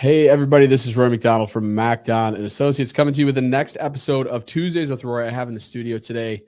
Hey everybody, this is Roy McDonald from MacDon and Associates coming to you with the next episode of Tuesdays with Roy. I have in the studio today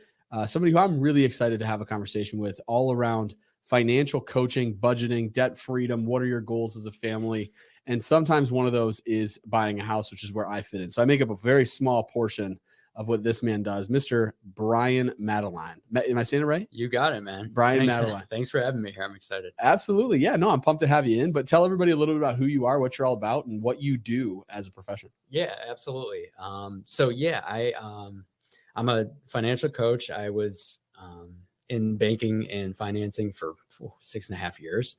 somebody who I'm really excited to have a conversation with all around financial coaching, budgeting, debt freedom. What are your goals as a family? And sometimes one of those is buying a house, which is where I fit in. So I make up a very small portion of what this man does, Mr. Brian Madeleine. Am I saying it right? You got it, man. Brian Madeleine. Thanks for having me here. I'm excited. Absolutely. Yeah, no, I'm pumped to have you in, but tell everybody a little bit about who you are, what you're all about, and what you do as a profession. Yeah, absolutely. I'm a financial coach. I was in banking and financing for 6.5 years.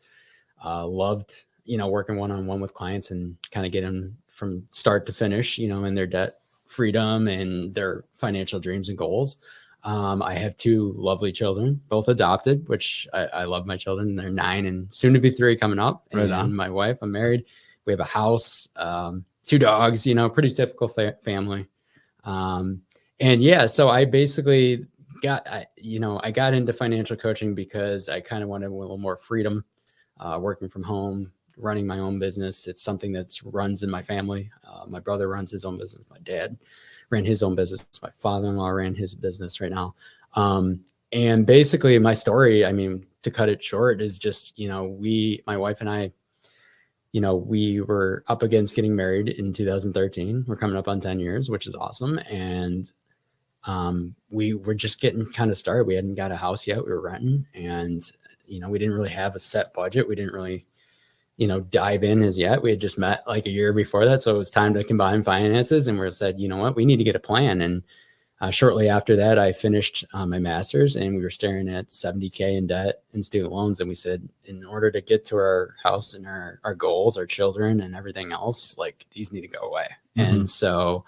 Loved, working one-on-one with clients and kind of getting them from start to finish, in their debt freedom and their financial dreams and goals. I have 2 lovely children, both adopted, which I love my children. They're 9 and soon to be 3 coming up. Right and on. My wife, I'm married. We have a house, 2 dogs, pretty typical family. So I basically I got into financial coaching because I kind of wanted a little more freedom, working from home, running my own business. It's something that runs in my family. My brother runs his own business. My dad ran his own business. My father-in-law ran his business right now. And basically my story, to cut it short, is just, my wife and I, we were up against getting married in 2013. We're coming up on 10 years, which is awesome. And we were just getting kind of started. We hadn't got a house yet. We were renting, and, we didn't really have a set budget. We didn't really, dive in as yet. We had just met like a year before that. So it was time to combine finances, and we said, you know what, we need to get a plan. And shortly after that, I finished my master's, and we were staring at $70K in debt and student loans. And we said, in order to get to our house and our goals, our children and everything else, like, these need to go away. Mm-hmm. And so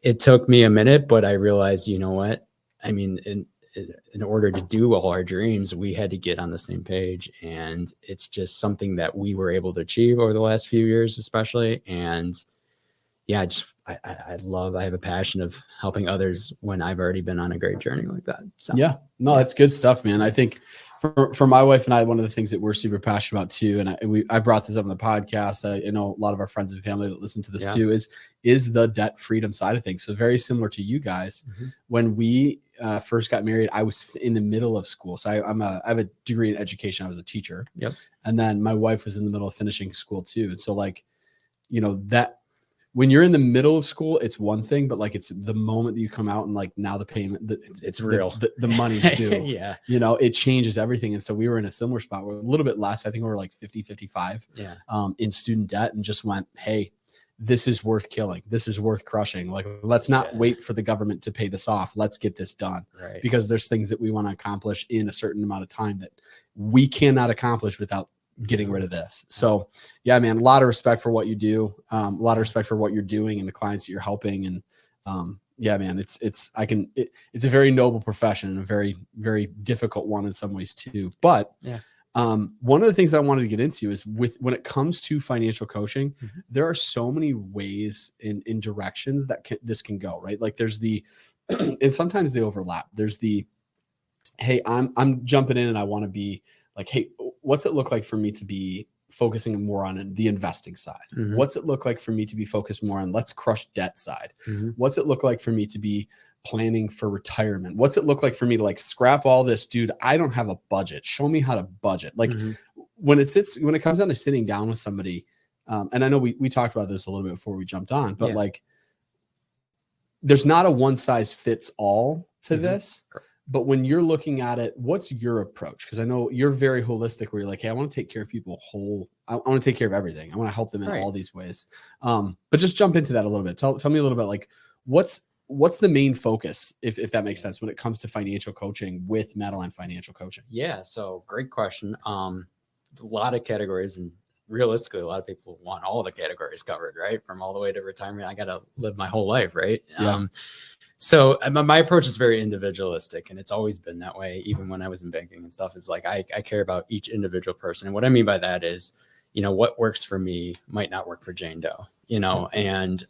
it took me a minute, but I realized, you know what, in order to do all our dreams, we had to get on the same page. And it's just something that we were able to achieve over the last few years, especially. And yeah, I have a passion of helping others when I've already been on a great journey like that. So yeah, no, that's good stuff, man. I think for my wife and I, one of the things that we're super passionate about too, and I brought this up on the podcast. I know a lot of our friends and family that listen to this too, is the debt freedom side of things. So very similar to you guys. Mm-hmm. When we first got married, I was in the middle of school. So I have a degree in education. I was a teacher. Yep. And then my wife was in the middle of finishing school too. And so that when you're in the middle of school, it's one thing, but it's the moment that you come out and now the payment, it's real. The money's due. Yeah. It changes everything. And so we were in a similar spot. We're a little bit less. I think we were 50, 55 in student debt, and just went, hey, this is worth killing. This is worth crushing. Let's not wait for the government to pay this off. Let's get this done. Right. Because there's things that we want to accomplish in a certain amount of time that we cannot accomplish without getting rid of this. So yeah, man, a lot of respect for what you do. A lot of respect for what you're doing and the clients that you're helping. And yeah, man, it's a very noble profession and a very, very difficult one in some ways too. But one of the things I wanted to get into is when it comes to financial coaching, mm-hmm. there are so many ways in directions that this can go, right? There's and sometimes they overlap. There's hey, I'm jumping in and I want to be hey, what's it look like for me to be focusing more on the investing side? Mm-hmm. What's it look like for me to be focused more on let's crush debt side? Mm-hmm. What's it look like for me to be planning for retirement? What's it look like for me to scrap all this, dude? I don't have a budget. Show me how to budget. Mm-hmm. when it comes down to sitting down with somebody, and I know we talked about this a little bit before we jumped on, but there's not a one size fits all to mm-hmm. this. Correct. But when you're looking at it, what's your approach? Because I know you're very holistic where you're hey, I want to take care of people whole. I want to take care of everything. I want to help them in all these ways. But just jump into that a little bit. Tell me a little bit what's the main focus, if that makes sense, when it comes to financial coaching with Madeleine Financial Coaching? Yeah. So great question. A lot of categories, and realistically, a lot of people want all the categories covered, right? From all the way to retirement. I got to live my whole life, right? Yeah. So my approach is very individualistic, and it's always been that way. Even when I was in banking and stuff, it's I care about each individual person. And what I mean by that is, what works for me might not work for Jane Doe. you know, and,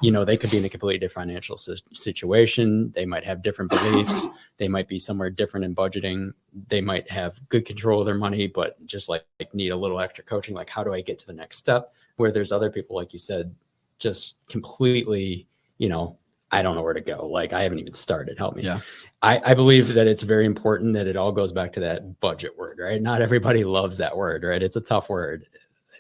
you know, they could be in a completely different financial situation. They might have different beliefs. They might be somewhere different in budgeting. They might have good control of their money, but just like need a little extra coaching. Like, how do I get to the next step? Where there's other people, like you said, just completely, you know, I don't know where to go. Like, I haven't even started. Help me. Yeah. I believe that it's very important that it all goes back to that budget word, right? Not everybody loves that word, right? It's a tough word,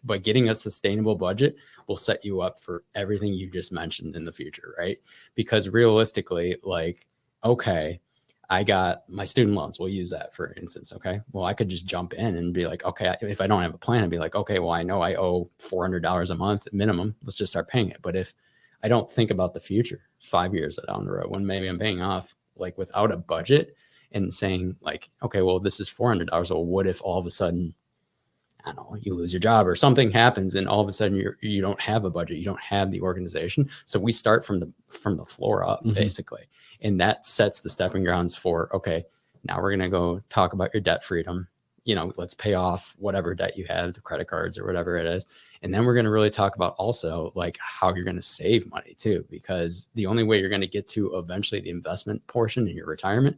but getting a sustainable budget will set you up for everything you just mentioned in the future, right? Because realistically, like, okay, I got my student loans. We'll use that for instance. Okay. Well, I could just jump in and be like, okay, if I don't have a plan, I'd be like, okay, well, I know I owe $400 a month minimum. Let's just start paying it. But if I don't think about the future, 5 years down the road, when maybe I'm paying off, like without a budget and saying like, okay, well, this is $400. Well, what if all of a sudden, I don't know, you lose your job or something happens and all of a sudden you don't have a budget, you don't have the organization. So we start from the floor up, basically. And that sets the stepping grounds for, okay, now we're going to go talk about your debt freedom. You know, let's pay off whatever debt you have, the credit cards or whatever it is. And then we're going to really talk about also like how you're going to save money too, because the only way you're going to get to eventually the investment portion in your retirement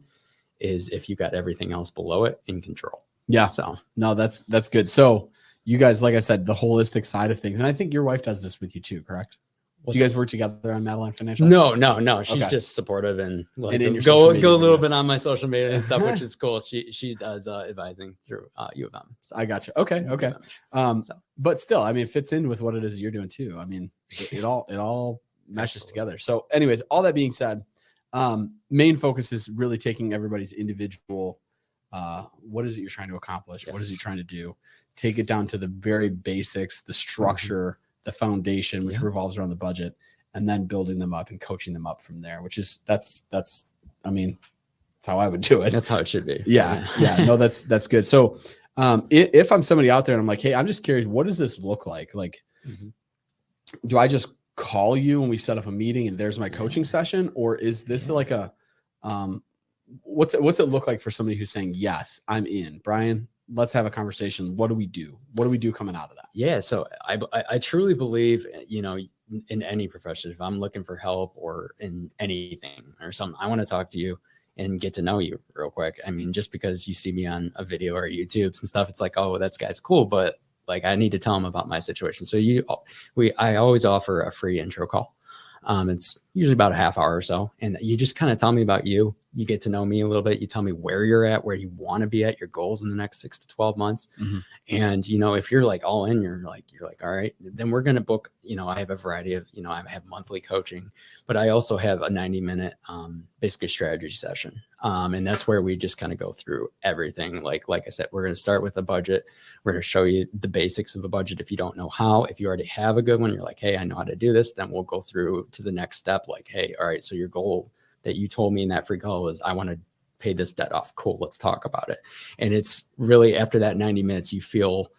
is if you got everything else below it in control. Yeah. So no, that's good. So you guys, like I said, the holistic side of things, and I think your wife does this with you too, correct? Do you guys work together on Madeleine Financial? No. She's just supportive and like go a little bit on my social media and stuff, which is cool. She does advising through U of M. So. I got you. Okay. But still, I mean, it fits in with what it is you're doing too. I mean, it all meshes together. So anyways, all that being said, main focus is really taking everybody's individual, what is it you're trying to accomplish? Yes. What is he trying to do? Take it down to the very basics, the structure, the foundation, which revolves around the budget, and then building them up and coaching them up from there, which is that's I mean, that's how I would do it. That's how it should be. Yeah. No, that's good. So if I'm somebody out there and I'm like, hey, I'm just curious, what does this look like? Like, do I just call you when we set up a meeting and there's my coaching session? Or is this like a, what's it look like for somebody who's saying, yes, I'm in, Brian, let's have a conversation. What do we do? What do we do coming out of that? Yeah. So I truly believe, you know, in any profession, if I'm looking for help or in anything or something, I want to talk to you and get to know you real quick. I mean, just because you see me on a video or YouTube's and stuff, it's like, oh, that guy's cool. But like, I need to tell him about my situation. So I always offer a free intro call. It's usually about a half hour or so. And you just kind of tell me about you. You get to know me a little bit. You tell me where you're at, where you want to be at, your goals in the next 6 to 12 months. And, you know, if you're like all in, you're like, all right, then we're going to book, you know, I have a variety of, you know, I have monthly coaching, but I also have a 90-minute, basically strategy session. And that's where we just kind of go through everything. Like I said, we're going to start with a budget. We're going to show you the basics of a budget. If you don't know how, if you already have a good one, you're like, hey, I know how to do this. Then we'll go through to the next step. Like, hey, all right, so your goal that you told me in that free call was I want to pay this debt off. Cool. Let's talk about it. And it's really after that 90 minutes, you feel,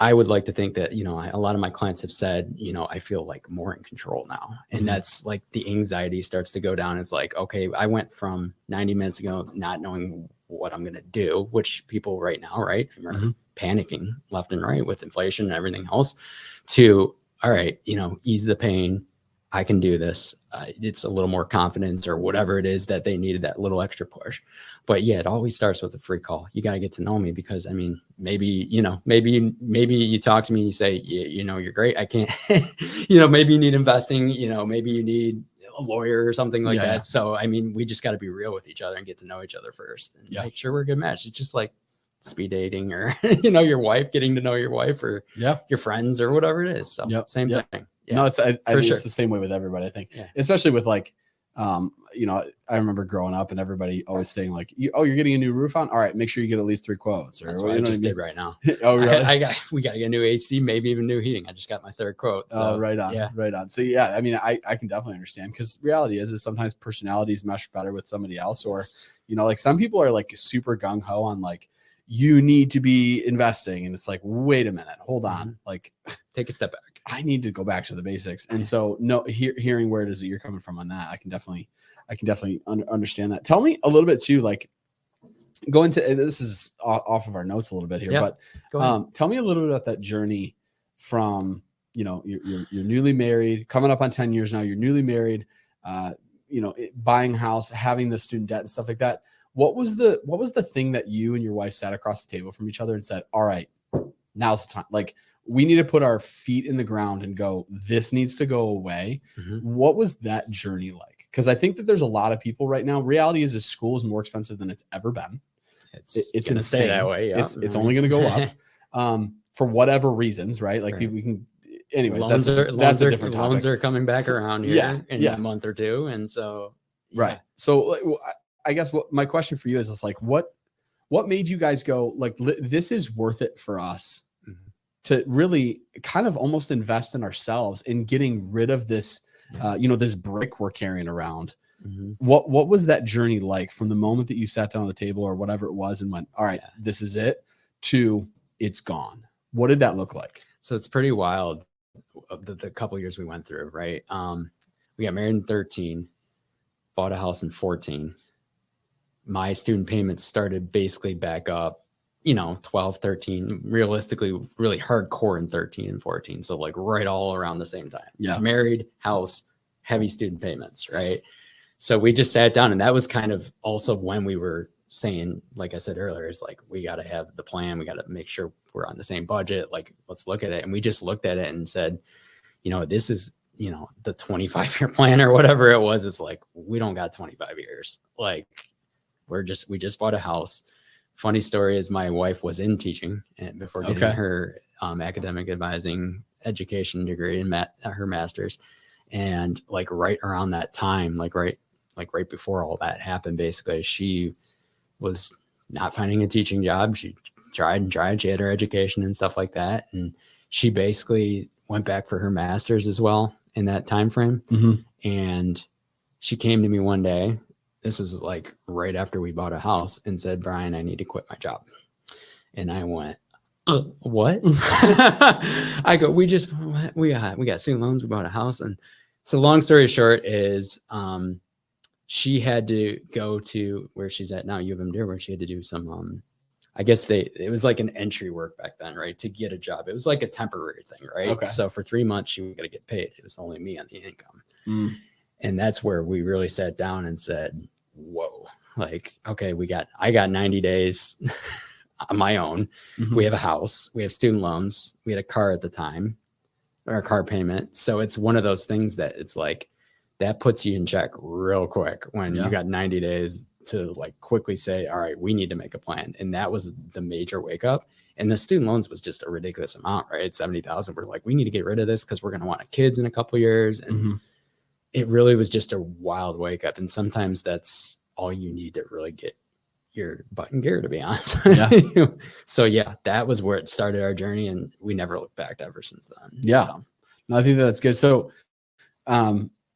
I would like to think that, you know, a lot of my clients have said, you know, I feel like more in control now. And that's like the anxiety starts to go down. It's like, okay, I went from 90 minutes ago, not knowing what I'm going to do, which people right now, right, are panicking left and right with inflation and everything else, to, all right, you know, ease the pain. I can do this. It's a little more confidence or whatever it is that they needed, that little extra push. But yeah, it always starts with a free call. You got to get to know me because, I mean, maybe you talk to me and you say, you know, you're great. I can't, you know, maybe you need investing, you know, maybe you need a lawyer or something like that. Yeah. So, I mean, we just got to be real with each other and get to know each other first and make sure we're a good match. It's just like speed dating or, you know, your wife, getting to know your wife or your friends or whatever it is. So same thing. Yeah, no, I mean, it's the same way with everybody, I think, especially with like, you know, I remember growing up and everybody always saying like, you're getting a new roof on. All right, make sure you get at least 3 quotes. Or that's what I just did right now. Oh, really? We got to get a new AC, maybe even new heating. I just got my 3rd quote. So right on. So yeah, I mean, I can definitely understand because reality is sometimes personalities mesh better with somebody else, or, you know, like some people are like super gung ho on like, you need to be investing. And it's like, wait a minute, hold on. Like take a step back. I need to go back to the basics. And so hearing where it is that you're coming from on that, I can definitely understand that. Tell me a little bit too, like go into, this is off of our notes a little bit here, but tell me a little bit about that journey from you know, you're newly married, coming up on 10 years now, you're newly married, you know, buying a house, having the student debt and stuff like that. What was the thing that you and your wife sat across the table from each other and said, all right, now's the time. Like, we need to put our feet in the ground and go, this needs to go away. What was that journey like? Because I think that there's a lot of people right now. Reality is school is more expensive than it's ever been. It's insane. Stay that way. Yeah. It's only going to go up for whatever reasons, right? Like we can, anyways, loans that's a different topic. Loans are coming back around here in a month or two. And so, right. So I guess what my question for you is like, what made you guys go like, this is worth it for us to really kind of almost invest in ourselves in getting rid of this, you know, this brick we're carrying around. What was that journey like from the moment that you sat down on the table or whatever it was and went, all right, this is it, to it's gone? What did that look like? So it's pretty wild, the couple years we went through, right? We got married in 13, bought a house in 14. My student payments started basically back up, you know, 12, 13, realistically, really hardcore in 13 and 14. So like right all around the same time. Yeah. Married, house, heavy student payments, right? So we just sat down, and that was kind of also when we were saying, like I said earlier, it's like, we got to have the plan. We got to make sure we're on the same budget. Like, let's look at it. And we just looked at it and said, you know, this is, you know, the 25-year plan or whatever it was. It's like, we don't got 25 years. Like, we just bought a house. Funny story is my wife was in teaching and before getting her academic advising education degree and her master's. And like right around that time, like right before all that happened, basically, she was not finding a teaching job. She tried. She had her education and stuff like that. And she basically went back for her master's as well in that time frame. And she came to me one day. This was like right after we bought a house, and said, Brian, I need to quit my job. And I went, what? I go, we got student loans. We bought a house. And so long story short is, she had to go to where she's at now, U of M, where she had to do some, I guess it was like an entry work back then, right? To get a job. It was like a temporary thing, right? Okay. So for 3 months, she was going to get paid. It was only me on the income. And that's where we really sat down and said, whoa, like, okay, I got 90 days on my own. We have a house, we have student loans, we had a car at the time, or a car payment. So it's one of those things that it's like, that puts you in check real quick when you got 90 days to like quickly say, all right, we need to make a plan. And that was the major wake up. And the student loans was just a ridiculous amount, right? 70,000. We're like, we need to get rid of this because we're going to want kids in a couple of years. And it really was just a wild wake up. And sometimes that's all you need to really get your butt in gear, to be honest. So yeah, that was where it started our journey, and we never looked back ever since then. Yeah. So. No, I think that's good. So,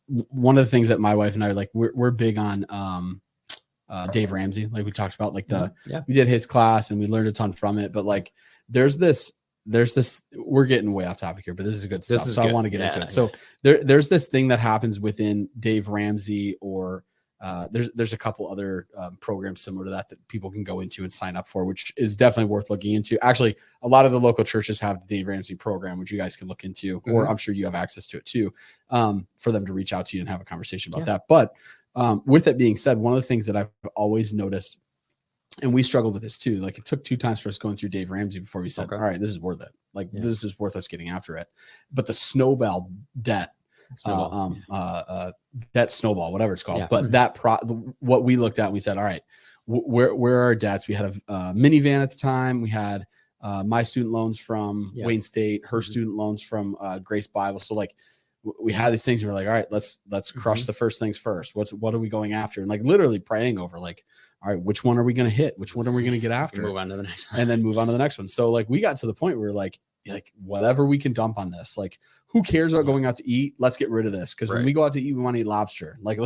one of the things that my wife and I are like, we're big on, Dave Ramsey. Like we talked about, like we did his class and we learned a ton from it, but like, there's this, we're getting way off topic here, but this is good stuff. So good. I want to get into it. So there's this thing that happens within Dave Ramsey, or there's a couple other programs similar to that people can go into and sign up for, which is definitely worth looking into. Actually, a lot of the local churches have the Dave Ramsey program, which you guys can look into, or I'm sure you have access to it too, for them to reach out to you and have a conversation about that. But with that being said, one of the things that I've always noticed, and we struggled with this too, like it took 2 times for us going through Dave Ramsey before we said, all right, this is worth it. Like this is worth us getting after it. But the snowball debt, that snowball, whatever it's called, but what we looked at, we said, all right, where are our debts? We had a minivan at the time. We had my student loans from Wayne State, her student loans from Grace Bible. So like we had these things. We were like, all right, let's crush the first things first. What are we going after? And like literally praying over, like, all right, which one are we going to hit? Which one are we going to get after? Move on to the next one. And then move on to the next one. So like we got to the point where we're like whatever we can dump on this, like who cares about going out to eat? Let's get rid of this. Cause when we go out to eat, we want to eat lobster. Like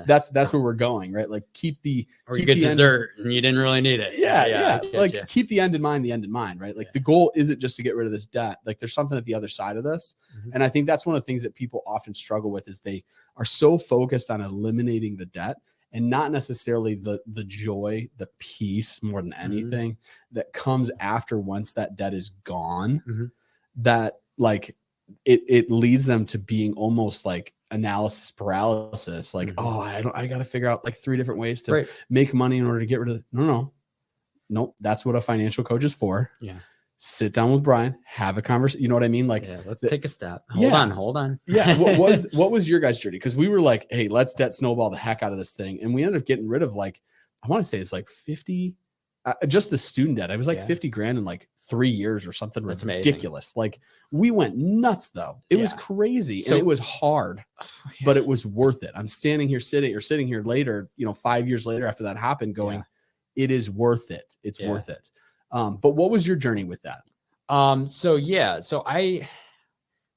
that's where we're going, right? Like keep you get dessert and you didn't really need it. Like keep the end in mind, right? Like the goal isn't just to get rid of this debt. Like there's something at the other side of this. And I think that's one of the things that people often struggle with is they are so focused on eliminating the debt and not necessarily the joy, the peace more than anything that comes after once that debt is gone, that like it leads them to being almost like analysis paralysis. Like, oh, I got to figure out like 3 different ways to make money in order to get rid of Nope. That's what a financial coach is for. Yeah. Sit down with Brian, have a conversation. You know what I mean? Like, yeah, let's take a step. Hold on. Yeah. What was your guys' journey? Because we were like, hey, let's debt snowball the heck out of this thing. And we ended up getting rid of like, I want to say it's like 50, just the student debt. It was like 50 grand in like 3 years or something. That's ridiculous. Amazing. Like we went nuts though. It was crazy. And it was hard, but it was worth it. I'm standing here sitting here later, 5 years later after that happened going, it is worth it. It's worth it. But what was your journey with that?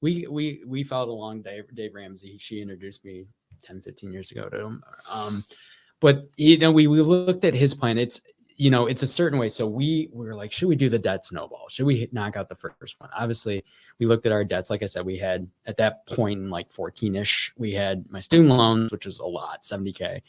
We followed along Dave Ramsey. She introduced me 10, 15 years ago to him. But we looked at his plan. It's a certain way. So we were like, should we do the debt snowball? Should we knock out the first one? Obviously we looked at our debts. Like I said, we had at that point in like 14-ish, we had my student loans, which was a lot, 70K.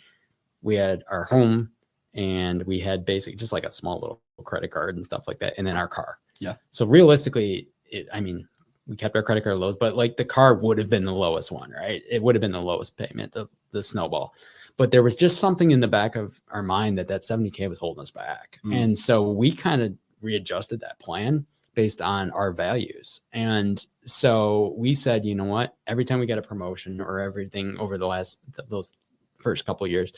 We had our home, and we had basically just like a small little credit card and stuff like that. And then our car. Yeah. So realistically, we kept our credit card lows, but like the car would have been the lowest one, right? It would have been the lowest payment, the snowball. But there was just something in the back of our mind that 70K was holding us back. And so we kind of readjusted that plan based on our values. And so we said, you know what, every time we get a promotion or everything over those first couple of years,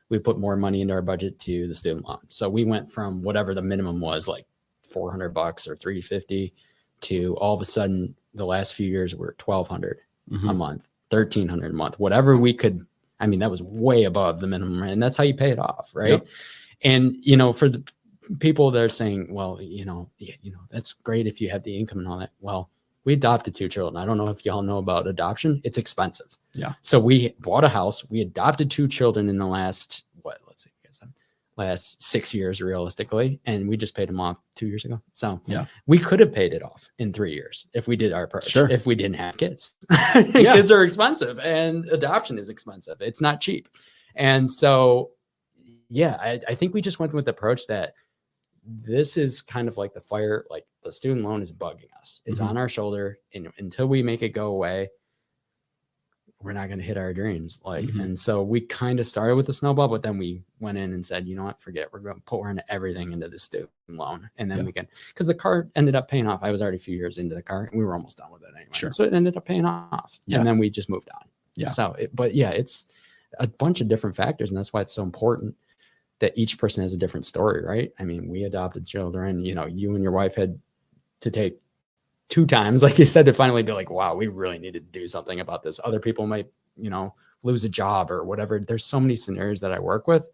we put more money into our budget to the student loan. So we went from whatever the minimum was, like $400 or $350, to all of a sudden the last few years we're $1,200 a month, $1,300 a month, whatever we could. I mean, that was way above the minimum, and that's how you pay it off, right? Yep. And for the people that are saying, well, that's great if you have the income and all that. Well, we adopted 2 children. I don't know if y'all know about adoption. It's expensive. Yeah. So we bought a house. We adopted 2 children in the last, last 6 years realistically. And we just paid them off 2 years ago. So we could have paid it off in 3 years if we did our approach, if we didn't have kids. Kids are expensive and adoption is expensive. It's not cheap. And so, I think we just went with the approach that this is kind of like the fire, like the student loan is bugging us. It's on our shoulder, and until we make it go away, we're not going to hit our dreams. And so we kind of started with the snowball, but then we went in and said, you know what, forget it. We're going to pour in everything into the student loan. And then we can, because the car ended up paying off. I was already a few years into the car and we were almost done with it anyway. So it ended up paying off. And then we just moved on. So, it's a bunch of different factors. And that's why it's so important that each person has a different story, right? I mean, we adopted children, you and your wife had to take 2 times, like you said, to finally be like, wow, we really need to do something about this. Other people might, lose a job or whatever. There's so many scenarios that I work with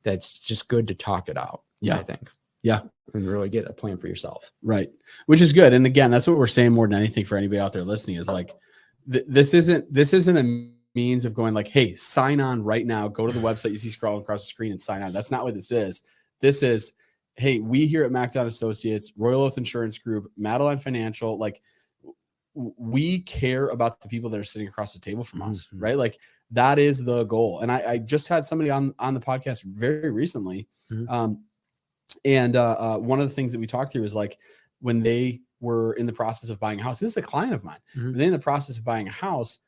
that's just good to talk it out. I think. And really get a plan for yourself. Right. Which is good. And again, that's what we're saying more than anything for anybody out there listening is like, this isn't a means of going like, hey, sign on right now, go to the website you see scrolling across the screen and sign on. That's not what this is. This is, hey, we here at MacDown Associates, Royal Oath Insurance Group, Madeleine Financial, like we care about the people that are sitting across the table from us, right? Like that is the goal. And I just had somebody on the podcast very recently. And one of the things that we talked through is like when they were in the process of buying a house, this is a client of mine. When they're in the process of buying a house,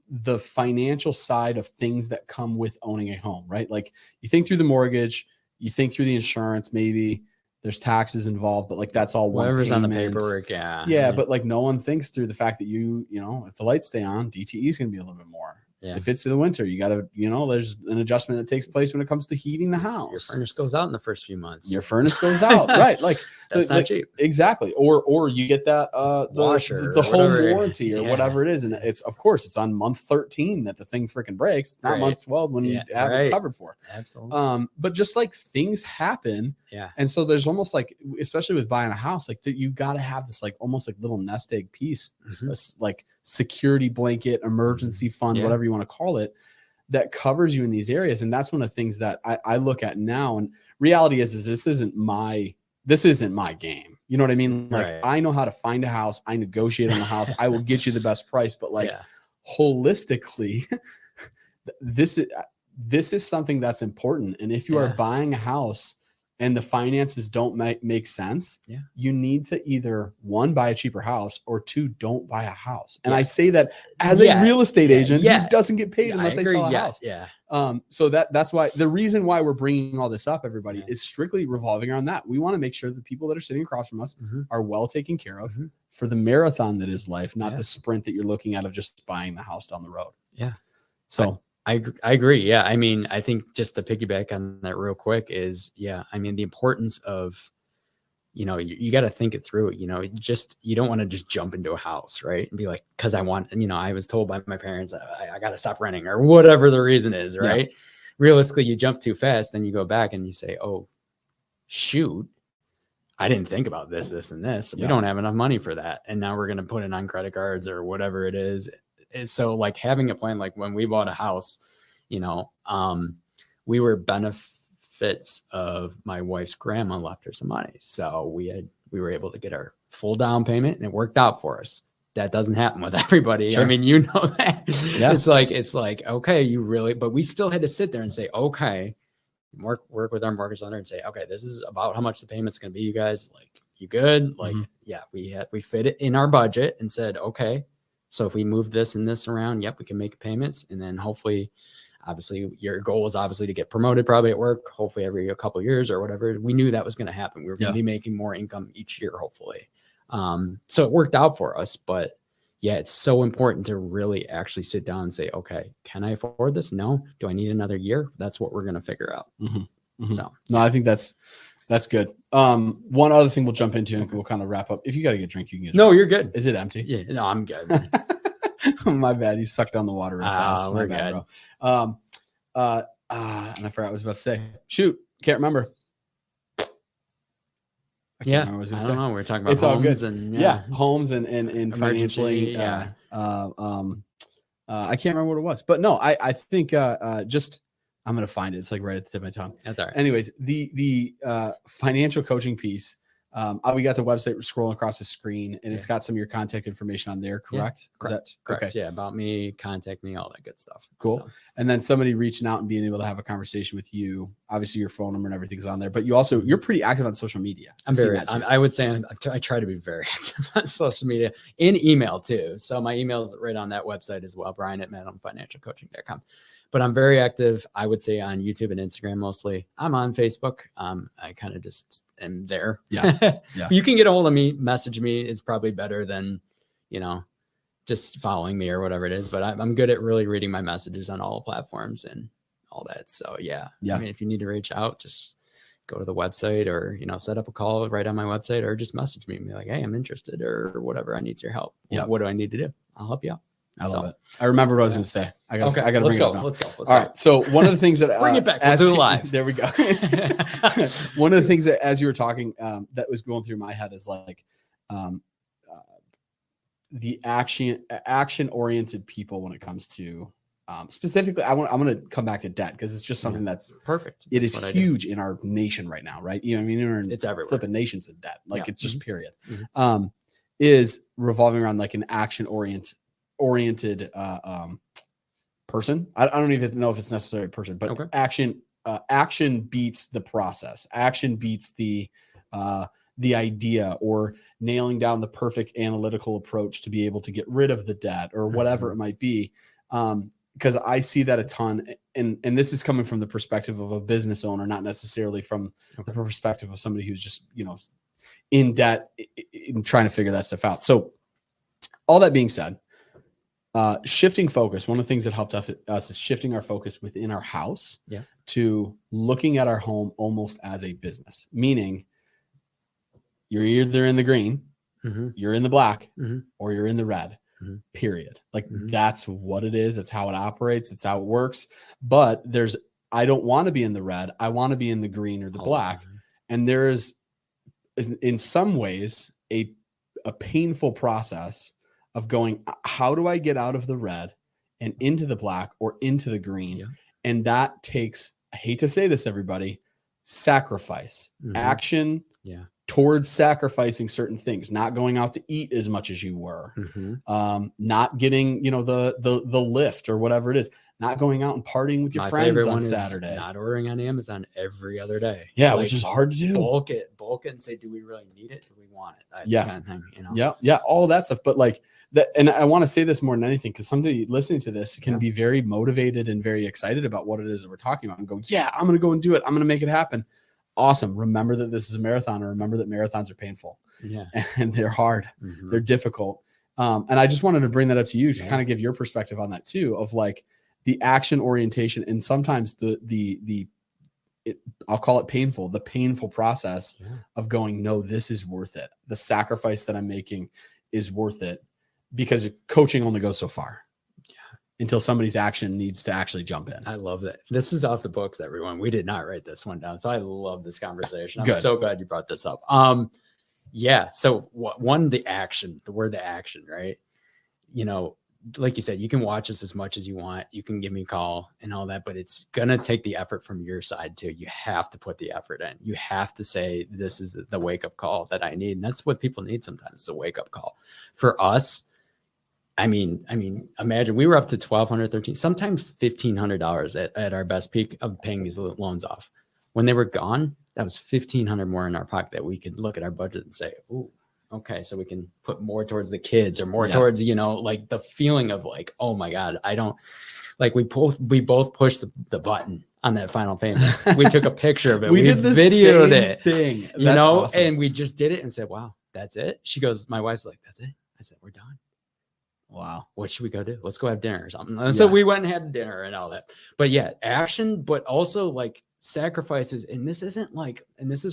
the financial side of things that come with owning a home, right? Like you think through the mortgage, you think through the insurance, maybe there's taxes involved, but like that's all whatever's on the paperwork. But like no one thinks through the fact that if the lights stay on, DTE is going to be a little bit more. If it's the winter, you got to, there's an adjustment that takes place when it comes to heating the house. Your furnace goes out in the first few months. Your furnace goes out, right? Like that's not cheap. Exactly. Or you get that washer, the home warranty or whatever it is, and it's of course it's on month 13 that the thing freaking breaks, not month 12 when you have it covered for. Absolutely. But just like things happen, and so there's almost like, especially with buying a house, like you got to have this like almost like little nest egg piece, like security blanket, emergency fund, whatever you want to call it, that covers you in these areas. And that's one of the things that I look at now. And reality is this isn't my game. You know what I mean? Like I know how to find a house. I negotiate on the house. I will get you the best price, but like holistically, this is something that's important. And if you are buying a house and the finances don't make sense, you need to either 1, buy a cheaper house, or 2, don't buy a house. And I say that as a real estate agent who doesn't get paid unless they sell a house. So that's why the reason why we're bringing all this up, everybody, is strictly revolving around that. We want to make sure the people that are sitting across from us are well taken care of for the marathon that is life, not the sprint that you're looking at of just buying the house down the road. So I agree. Yeah. I mean, I think just to piggyback on that real quick is, I mean, the importance of, you got to think it through, you don't want to just jump into a house, right? And be like, cause I want, I was told by my parents, I got to stop renting or whatever the reason is, right? Realistically, you jump too fast, then you go back and you say, oh, shoot, I didn't think about this, and this. We don't have enough money for that. And now we're going to put it on credit cards or whatever it is. So like having a plan, like when we bought a house, we were benefits of my wife's grandma left her some money. So we were able to get our full down payment, and it worked out for us. That doesn't happen with everybody. Sure. I mean, that. It's like, okay, but we still had to sit there and say, okay, work with our mortgage lender and say, okay, this is about how much the payment's going to be. You guys, like, you good? Like, we fit it in our budget and said, okay, so if we move this and this around, we can make payments. And then hopefully, obviously, your goal is obviously to get promoted probably at work, hopefully every a couple of years or whatever. We knew that was going to happen. We were going to be making more income each year, hopefully. So it worked out for us. But it's so important to really actually sit down and say, okay, can I afford this? No. Do I need another year? That's what we're going to figure out. So, no, I think that's good. One other thing we'll jump into and we'll kind of wrap up. If you got to get a drink, you can get a drink. No, you're good. Is it empty? Yeah, no, I'm good. My bad. You sucked down the water real fast. We're bad, good. Bro. And I forgot what I was about to say. Shoot. Can't remember. I don't know. We were talking about it's homes all good. and homes and financially. I can't remember what it was, but no, I think just I'm gonna find it. It's like right at the tip of my tongue. That's all right. Anyways, the financial coaching piece. We got the website scrolling across the screen, and it's got some of your contact information on there. Correct? Correct. Okay. Yeah, about me, contact me, all that good stuff. Cool. So. And then somebody reaching out and being able to have a conversation with you. Obviously, your phone number and everything's on there, but you're pretty active on social media. I would say I try to be very active on social media, in email too. So my email is right on that website as well, Brian@MadelaineFinancialCoaching.com. But I'm very active, I would say, on YouTube and Instagram mostly. I'm on Facebook. I kind of just am there. You can get a hold of me, message me. It's probably better than, just following me or whatever it is. But I'm good at really reading my messages on all platforms and all that. So I mean, if you need to reach out, just go to the website or, set up a call right on my website, or just message me and be like, hey, I'm interested or whatever. I need your help. What do I need to do? I'll help you out. I love it. I remember what I was going to say. I got to bring it up now. Let's go. All right. So one of the things that bring it back. We'll do it live. There we go. One of the things that, as you were talking, that was going through my head is like the action-oriented people when it comes to specifically. I'm going to come back to debt because it's just something that's perfect. It is huge in our nation right now, right? You know what I mean? It's everywhere. Flipping nations in debt, like it's just period. Is revolving around like an action-oriented person. I don't even know if it's necessarily a person, but action beats the process. Action beats the idea or nailing down the perfect analytical approach to be able to get rid of the debt or whatever it might be. Because I see that a ton, and this is coming from the perspective of a business owner, not necessarily from the perspective of somebody who's just in debt and trying to figure that stuff out. So all that being said, shifting focus. One of the things that helped us is shifting our focus within our house to looking at our home almost as a business, meaning you're either in the green, you're in the black, or you're in the red, period. Like that's what it is. That's how it operates. It's how it works. But I don't want to be in the red. I want to be in the green or the black. And there is, in some ways, a painful process of going, how do I get out of the red and into the black or into the green? And that takes, I hate to say this, everybody, sacrifice, action towards sacrificing certain things, not going out to eat as much as you were, not getting, the lift or whatever it is, not going out and partying with your friends on Saturday, not ordering on Amazon every other day. Yeah. Which is hard to do. Bulk it and say, do we really need it? Do we want it? Kind of thing, Yeah. All that stuff. But like that, and I want to say this more than anything, because somebody listening to this can be very motivated and very excited about what it is that we're talking about and go, yeah, I'm going to go and do it. I'm going to make it happen. Awesome. Remember that this is a marathon, and remember that marathons are painful. Yeah. And they're hard. They're difficult. And I just wanted to bring that up to you to kind of give your perspective on that too, of like the action orientation. And sometimes I'll call it painful, the painful process of going, no, this is worth it. The sacrifice that I'm making is worth it, because coaching only goes so far. Until somebody's action needs to actually jump in. I love that. This is off the books, everyone. We did not write this one down. So I love this conversation. I'm so glad you brought this up. So the word, the action, right? Like you said, you can watch us as much as you want. You can give me a call and all that, but it's going to take the effort from your side too. You have to put the effort in. You have to say, this is the wake up call that I need. And that's what people need sometimes, is a wake up call. For us, I mean, imagine we were up to $1,200, $1,300, sometimes $1,500 at our best peak of paying these loans off. When they were gone, that was $1,500 more in our pocket that we could look at our budget and say, "Ooh, okay, so we can put more towards the kids or more towards, like the feeling of like, oh my God, I don't like." We both pushed the button on that final payment. We took a picture of it. We did the videoed same it, thing. That's awesome. and we just did it and said, "Wow, that's it." She goes, my wife's like, "That's it." I said, "We're done." Wow. What should we go do? Let's go have dinner or something. And so we went and had dinner and all that. But action, but also like sacrifices. And this is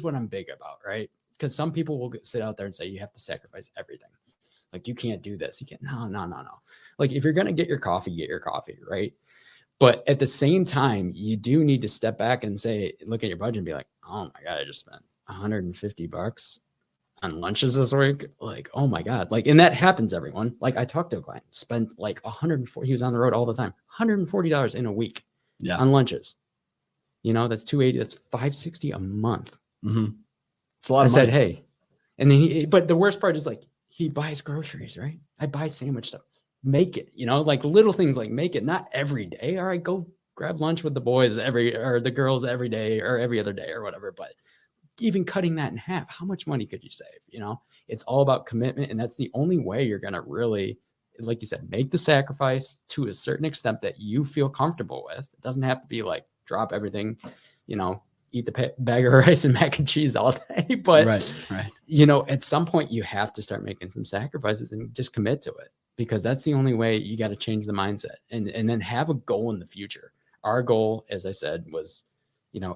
what I'm big about, right? Because some people will sit out there and say, you have to sacrifice everything. Like, you can't do this. You can't. No. Like, if you're going to get your coffee, right? But at the same time, you do need to step back and say, look at your budget and be like, oh my God, I just spent $150 on lunches this week. Like, oh my God. Like, and that happens, everyone. Like, I talked to a client, spent like $140. He was on the road all the time, $140 in a week on lunches. That's $280. That's $560 a month. It's a lot of money. I said, hey, and then but the worst part is like, he buys groceries, right? I buy sandwich stuff, make it, like little things, like make it, not every day. All right, go grab lunch with the boys or the girls every day or every other day or whatever. But even cutting that in half, how much money could you save? It's all about commitment. And that's the only way you're going to really, like you said, make the sacrifice to a certain extent that you feel comfortable with. It doesn't have to be like drop everything, eat the bag of rice and mac and cheese all day. But, right. At some point you have to start making some sacrifices and just commit to it, because that's the only way. You got to change the mindset and then have a goal in the future. Our goal, as I said, was,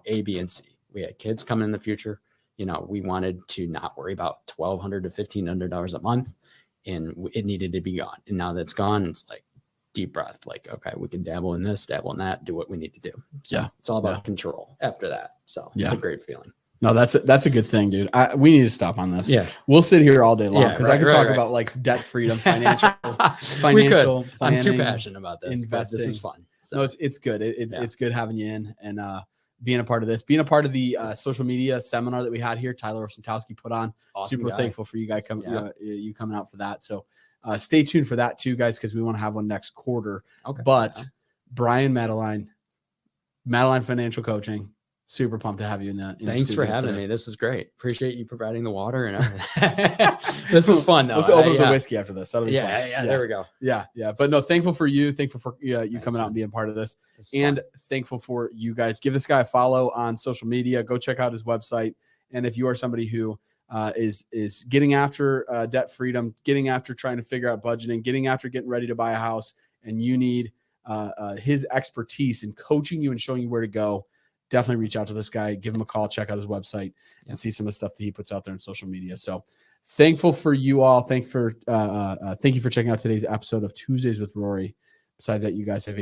A, B, and C. We had kids coming in the future. We wanted to not worry about $1,200 to $1,500 a month, and it needed to be gone. And now that's gone, it's like deep breath. Like, okay, we can dabble in this, dabble in that, do what we need to do. So it's all about control after that. So it's a great feeling. No, that's a good thing, dude. We need to stop on this. Yeah, we'll sit here all day long because I could talk about like debt freedom, financial planning. I'm too passionate about this. Investing. This is fun. So no, it's good. It's good having you in and being a part of this, being a part of the social media seminar that we had here. Tyler Santowski put on. Awesome Super guy. Thankful for you guys you coming out for that. So stay tuned for that too, guys, because we want to have one next quarter. Okay. But Brian, Madeleine Financial Coaching. Super pumped to have you in that. Thanks for having me. This is great. Appreciate you providing the water and everything. This was fun though. Let's open up the whiskey after this. That'll be fun. Yeah. There we go. Yeah. But no, thankful for you. Thankful for you coming out and being part of this. And thankful for you guys. Give this guy a follow on social media. Go check out his website. And if you are somebody who is getting after debt freedom, getting after trying to figure out budgeting, getting after getting ready to buy a house, and you need his expertise in coaching you and showing you where to go, definitely reach out to this guy, give him a call, check out his website and see some of the stuff that he puts out there on social media. So thankful for you all. Thank you for checking out today's episode of Tuesdays with Rory. Besides that, you guys have